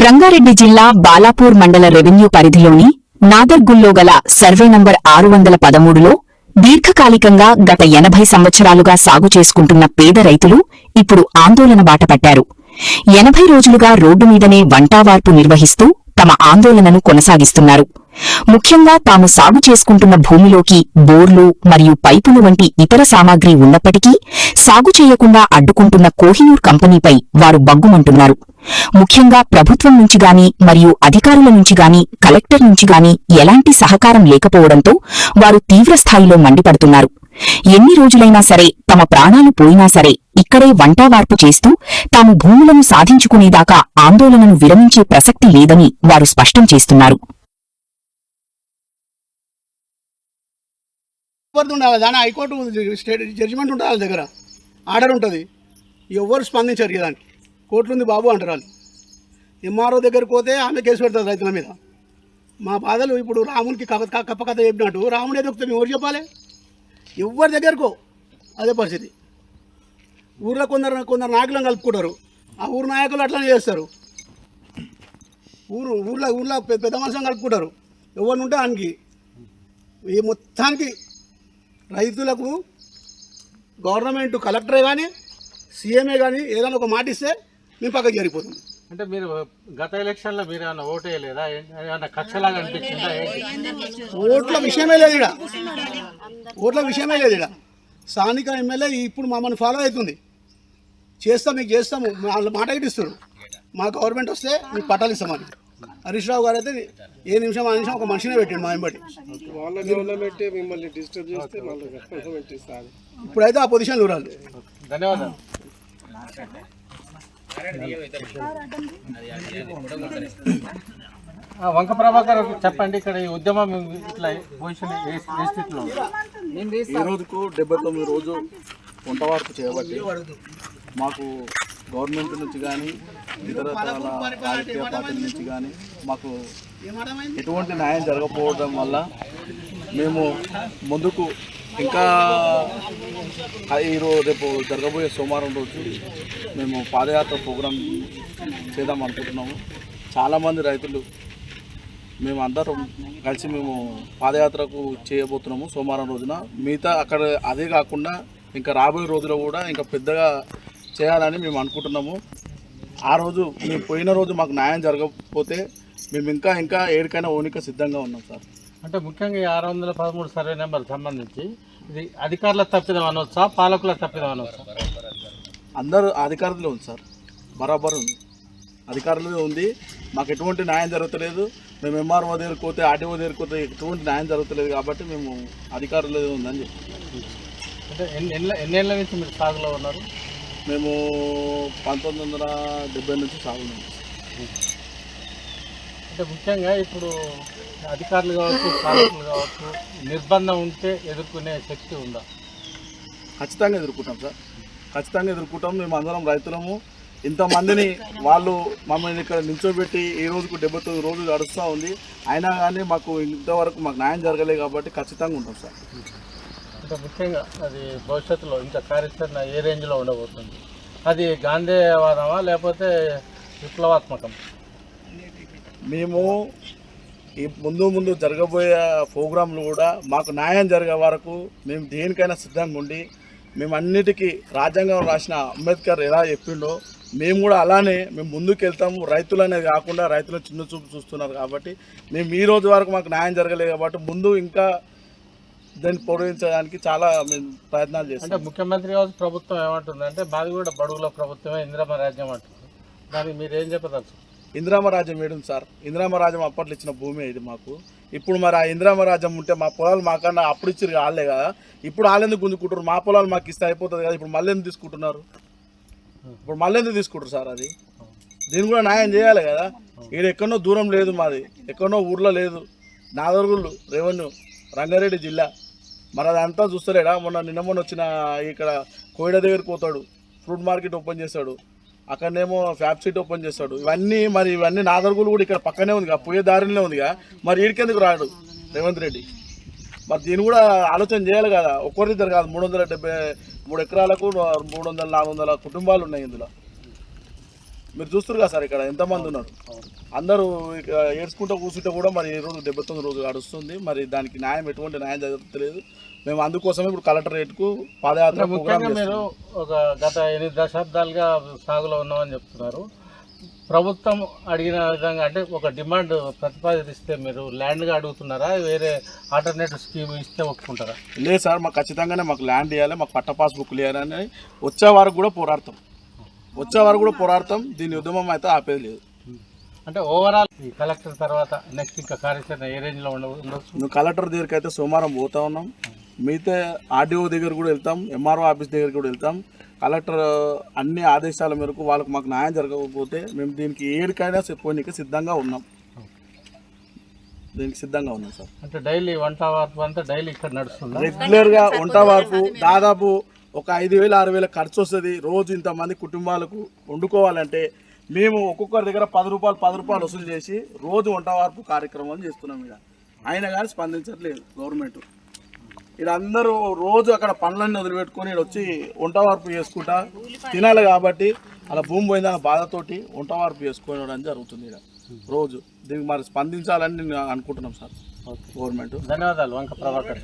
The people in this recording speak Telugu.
రంగారెడ్డి జిల్లా బాలాపూర్ మండల రెవెన్యూ పరిధిలోని నాదర్గుల్లో గల సర్వే నంబర్ 613లో దీర్ఘకాలికంగా గత 80 సంవత్సరాలుగా సాగు చేసుకుంటున్న పేద రైతులు ఇప్పుడు ఆందోళన బాటపట్టారు. 80 రోజులుగా రోడ్డు మీదనే వంటావార్పు నిర్వహిస్తూ తమ ఆందోళనను కొనసాగిస్తున్నారు. ముఖ్యంగా తాము సాగు చేసుకుంటున్న భూమిలోకి బోర్లు మరియు పైపులు వంటి ఇతర సామాగ్రి ఉన్నప్పటికీ సాగు చేయకుండా అడ్డుకుంటున్న కోహినూర్ కంపెనీపై వారు బగ్గుమంటున్నారు. ముఖ్యంగా ప్రభుత్వం నుంచి గాని మరియు అధికారుల నుంచి గాని కలెక్టర్ నుంచి గాని ఎలాంటి సహకారం లేకపోవడంతో వారు తీవ్రస్థాయిలో మండిపడుతున్నారు. ఎన్ని రోజులైనా సరే, తమ ప్రాణాలు పోయినా సరే ఇక్కడే వంటావార్పు చేస్తూ తాము భూములను సాధించుకునేదాకా ఆందోళనను విరమించే ప్రసక్తి లేదని వారు స్పష్టం చేస్తున్నారు. హైకోర్టు స్టేట్ జడ్జిమెంట్ ఉంటుంది, వాళ్ళ దగ్గర ఆర్డర్ ఉంటుంది, ఎవరు స్పందించారు దానికి. కోర్టులుంది బాబు అంటారు వాళ్ళు. ఎంఆర్ఓ దగ్గరికి పోతే ఆమె కేసు పెడతారు రైతుల మీద. మా బాధలు ఇప్పుడు రామునికి కప్ప కథ చెప్పినట్టు రాముడు ఎదుగుతాం, ఎవరు చెప్పాలి? ఎవరి దగ్గరకో అదే పరిస్థితి. ఊర్లో కొందరు నాయకులను కలుపుకుంటారు, ఆ ఊరు నాయకులు అట్లనే చేస్తారు. ఊర్లో పెద్ద మనుషులను కలుపుకుంటారు, ఎవరిని ఉంటే ఆయనకి. ఈ మొత్తానికి రైతులకు గవర్నమెంట్ కలెక్టరే కానీ సీఎంఏ కానీ ఏదైనా ఒక మాట ఇస్తే మేము పక్కకి జరిగిపోతుంది. అంటే మీరు గత ఎలక్షన్లో మీరు ఏమైనా ఓటు వేయలేదా? ఏమైనా కక్షలాగా అనిపించిందా? ఓట్ల విషయమే లేదు ఇక్కడ, ఓట్ల విషయమే లేదు ఇక్కడ. స్థానిక ఎమ్మెల్యే ఇప్పుడు మమ్మల్ని ఫాలో అవుతుంది. మీకు చేస్తాము వాళ్ళ మాట ఇస్తారు. మా గవర్నమెంట్ వస్తే మీకు పట్టాలు ఇస్తామని. హరీష్ రావు గారు అయితే ఏ నిమిషం ఆ నిమిషం ఒక మనిషినే పెట్టాడు మా వెంబడి. ఇప్పుడైతే ఆ పొజిషన్లో రాదు. ధన్యవాదాలు. వంక ప్రభాకర్ చెప్పండి, ఇక్కడ ఈ ఉద్యమం ఇట్లా పొజిషన్ ఏ స్థితిలో? ఈ రోజుకు 79 రోజు వంటవార్పు చేయబట్టి మాకు గవర్నమెంట్ నుంచి కానీ ఇతర రాజకీయ పార్టీల నుంచి కానీ మాకు ఎటువంటి న్యాయం జరగకపోవడం వల్ల మేము ముందుకు ఇంకా రేపు జరగబోయే సోమవారం రోజు మేము పాదయాత్ర ప్రోగ్రాం చేద్దాం అనుకుంటున్నాము. చాలామంది రైతులు మేము అందరం కలిసి మేము పాదయాత్రకు చేయబోతున్నాము సోమవారం రోజున. మిగతా అక్కడ అదే కాకుండా ఇంకా రాబోయే రోజుల్లో కూడా ఇంకా పెద్దగా చేయాలని మేము అనుకుంటున్నాము. ఆ రోజు మేము పోయిన రోజు మాకు న్యాయం జరగకపోతే మేము ఇంకా ఏడికైనా ఓనిక సిద్ధంగా ఉన్నాం సార్. అంటే ముఖ్యంగా ఈ 613 సర్వే నెంబర్ సంబంధించి ఇది అధికారుల తప్పిదం అనవచ్చా, పాలకుల తప్పిదం అనవచ్చా? అందరూ అధికారులే ఉంది సార్, బరాబర్ ఉంది, అధికారులే ఉంది. మాకు ఎటువంటి న్యాయం జరుగుతలేదు. మేము ఎంఆర్ఓ దగ్గరికి పోతే ఆర్టీఓ దగ్గరికి పోతే ఎటువంటి న్యాయం జరుగుతలేదు కాబట్టి మేము అధికారులే ఉందని చెప్పి. అంటే ఎన్నేళ్ళ నుంచి మీరు సాగులో ఉన్నారు? మేము 1970 నుంచి సాగున్నాం. అంటే ముఖ్యంగా ఇప్పుడు అధికారులు కావచ్చు, పాలకులు కావచ్చు, నిర్బంధం ఉంటే ఎదుర్కొనే శక్తి ఉందా? ఖచ్చితంగా ఎదుర్కొంటాం సార్, ఖచ్చితంగా ఎదుర్కొంటాం. మేము అందరం రైతులము. ఇంతమందిని వాళ్ళు మమ్మల్ని ఇక్కడ నిల్చోబెట్టి ఈ రోజుకు 79 రోజులు గడుస్తూ ఉంది. అయినా కానీ మాకు ఇంతవరకు మాకు న్యాయం జరగలేదు కాబట్టి ఖచ్చితంగా ఉంటాం సార్. అంటే ముఖ్యంగా అది భవిష్యత్తులో ఇంకా కార్యాచరణ ఏ రేంజ్లో ఉండబోతుంది? అది గాంధేయవాదమా లేకపోతే విప్లవాత్మకం? మేము ఈ ముందు జరగబోయే ప్రోగ్రాంలు కూడా మాకు న్యాయం జరిగే వరకు మేము దేనికైనా సిద్ధంగా ఉండి మేము అన్నిటికీ రాజ్యాంగం రాసిన అంబేద్కర్ ఎలా చెప్పిండో మేము కూడా అలానే మేము ముందుకు వెళ్తాము. రైతులు అనేది కాకుండా రైతులను చిన్న చూపు చూస్తున్నారు కాబట్టి మేము ఈ రోజు వరకు మాకు న్యాయం జరగలేదు కాబట్టి ముందు ఇంకా దాన్ని పొడిగించడానికి చాలా మేము ప్రయత్నాలు చేస్తాం. అంటే ముఖ్యమంత్రి కావచ్చు, ప్రభుత్వం ఏమంటుందంటే మాది కూడా బడుగుల ప్రభుత్వమే ఇందిరమ్మ రాజ్యం అంటుంది. దానికి మీరు ఏం చెప్పదలుచు? ఇందిరామ రాజ్యం వేయడం సార్, ఇందిరామ రాజ్యం అప్పట్లో ఇచ్చిన భూమి ఇది మాకు. ఇప్పుడు మరి ఆ ఇందిరామ రాజ్యం ఉంటే మా పొలాలు మాకన్నా అప్పుడు ఇచ్చి వాళ్ళే కదా, ఇప్పుడు వాళ్ళెందుకు గుంజుకుంటారు? మా పొలాలు మాకు ఇస్తే అయిపోతుంది కదా, ఇప్పుడు మళ్ళీ ఎందుకు తీసుకుంటున్నారు? ఇప్పుడు మళ్ళీ ఎందుకు తీసుకుంటారు సార్? అది దీన్ని కూడా న్యాయం చేయాలి కదా. ఇక్కడ ఎక్కడో దూరం లేదు, మాది ఎక్కడో ఊర్లో లేదు, నాదర్గుళ్ళు రెవెన్యూ రంగారెడ్డి జిల్లా. మరి అదంతా చూస్తలేడా? నిన్న వచ్చిన ఇక్కడ కోయిడ దగ్గరికి పోతాడు, ఫ్రూట్ మార్కెట్ ఓపెన్ చేస్తాడు, అక్కడనేమో ఫ్యాక్టరీ ఓపెన్ చేస్తాడు. ఇవన్నీ నాదర్గులు కూడా ఇక్కడ పక్కనే ఉందిగా, పోయే దారిలో ఉందిగా, మరి ఈడికెందుకు రాడు రేవంత్ రెడ్డి? మరి దీన్ని కూడా ఆలోచన చేయాలి కదా. ఒక్కరిద్దరు కాదు, 373 ఎకరాలకు 300-400 కుటుంబాలు ఉన్నాయి ఇందులో. మీరు చూస్తారు కదా సార్ ఇక్కడ ఎంతమంది ఉన్నారు, అందరూ ఇక ఏడ్చుకుంటూ కూర్చుంటే కూడా మరి ఈ రోజు 79 రోజు గడుస్తుంది. మరి దానికి న్యాయం ఎటువంటి న్యాయం జరుగుతలేదు. మేము అందుకోసమే ఇప్పుడు కలెక్టరేట్కు పాదయాత్ర ముఖ్యంగా ప్రోగ్రామ్ మీరు ఒక గత 8 దశాబ్దాలుగా సాగులో ఉన్నామని చెప్తున్నారు. ప్రభుత్వం అడిగిన విధంగా అంటే ఒక డిమాండ్ ప్రతిపాదిస్తే మీరు ల్యాండ్గా అడుగుతున్నారా, వేరే ఆల్టర్నేటివ్ స్కీమ్ ఇస్తే ఒప్పుకుంటారా? లేదు సార్, మాకు ఖచ్చితంగానే మాకు ల్యాండ్ ఇవ్వాలి, మాకు పట్ట పాస్బుక్లు ఇవ్వాలని వచ్చే వరకు కూడా పోరాడతాం. దీని ఉద్యమం అయితే ఆపేది లేదు. అంటే ఓవరాల్ ఈ కలెక్టర్ తర్వాత నెక్స్ట్ ఇంకా కార్యాచరణ ఏ రేంజ్లో ఉండవచ్చు? నువ్వు కలెక్టర్ దగ్గరికి అయితే సోమవారం పోతా ఉన్నాం, మిగతా ఆర్డీఓ దగ్గర కూడా వెళ్తాం, ఎంఆర్ఓ ఆఫీస్ దగ్గర కూడా వెళ్తాం. కలెక్టర్ అన్ని ఆదేశాల మేరకు వాళ్ళకు మాకు న్యాయం జరగకపోతే మేము దీనికి ఏడికైనా పోనీకి సిద్ధంగా ఉన్నాం. సార్. అంటే డైలీ వంట వార్పు అంతా డైలీ ఇక్కడ నడుస్తుంది. రెగ్యులర్గా వంట వార్పు దాదాపు ఒక 5,000-6,000 ఖర్చు వస్తుంది. రోజు ఇంతమంది కుటుంబాలకు వండుకోవాలంటే మేము ఒక్కొక్కరి దగ్గర 10 రూపాయలు వసూలు చేసి రోజు వంట వార్పు కార్యక్రమాలు చేస్తున్నాం. ఇక్కడ అయినా కానీ స్పందించట్లేదు గవర్నమెంట్. ఇక్కడ అందరూ రోజు అక్కడ పనులన్నీ వదిలిపెట్టుకొని ఇక్కడ వచ్చి వంట వార్పు చేసుకుంటా తినాలి కాబట్టి అలా భూమి పోయిందన్న బాధతోటి వంట వార్పు చేసుకోవడం జరుగుతుంది ఇక్కడ రోజు. దీనికి మరి స్పందించాలని నేను అనుకుంటున్నాం సార్ గవర్నమెంట్. ధన్యవాదాలు వంక ప్రభాకర్.